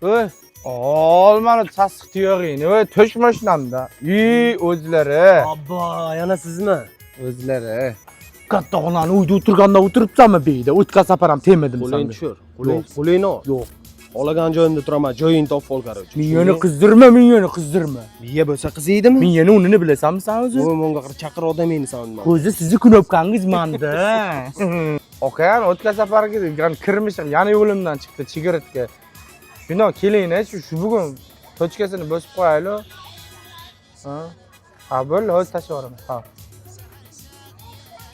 Oy, olmani tasdiq tiyog'ingni, oy, to'sh mashinamda. O'zlari. Abba, yana sizmi? O'zlari. Katta xonani uyda o'tirganda o'tiribsanmi beyda? O'tqa saparam temadimi Qo'lingni sen? tushir. Qo'lingni ol. Yo'q. Olagan joyimda turaman, joyingni topib ol qarochi. Miyani qizdirma. Miya bo'lsa qiziydimi? Miyani unini bilasanmi sen o'zi? Voy, menga chaqir odamingni sanman. O'zi sizni knopkangiz manda. Okayan o'tqa safarga kirmishim, yana yo'limdan chiqdi Chigiritga. Shundoq keling, shu bugun tochkasini bosib qo'yaylik. Ha, bo'ldi, hozir tashlab yuboraman. Ha.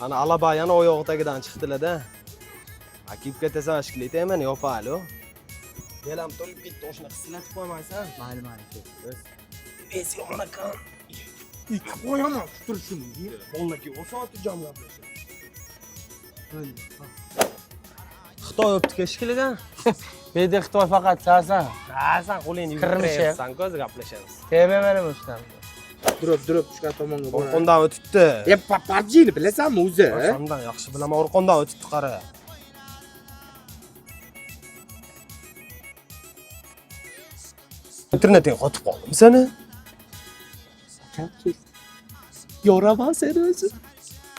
Ana alaba yana oyog'i tagidan chiqdilar-da. Akibga tasashkili deyman, yopaylik. Belam to'lib ketdi, o'shani qislatib qo'ymaysan? Mayli. Nesi onakan? Ikki qo'yaman, tutur shuni. Bollaki o soati jamlab. Xitoy optika shikilidan. Beyda Xitoy faqat sensan. Sen qo'lingni Kirmish. San ko'z gaplashamiz. Sevmayman o'shdan. Durib, tushgan tomonga bor. Orqondan o'tibdi. Paparjini bilasanmi o'zi? Sandan yaxshi bilaman, orqondan o'tibdi qara. Interneting qotib qoldimi seni? Yoraman seni o'zi.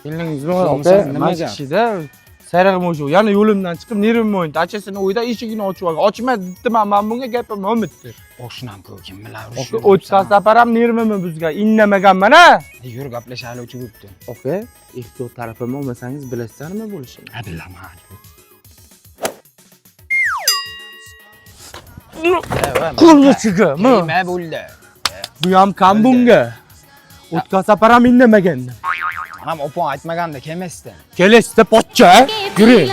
Elingiz Ota, nima ishida? Sariq mo'shu. Yana yo'limdan chiqib, nervim o'yindi. Achasini uyda eshigini ochib olgan. Ochma dedimman, men bunga gapim o'mitdi. Boshunam ko'kim bilan O'tqa saparam nervimni buzgan. Indamaganman-a. Yur gaplashaylik uchun o'tdim. Oka, ehtiyot tarafimni olmasangiz bilasizlar nima bo'lishini? Ha bilaman. Qo'lga chigami? Nima bo'ldi? Bu ham kam bunga. O'tqa saparam indamagan. Ham opam aytmaganda kelmasdi. Kelesda pochcha. Yuring.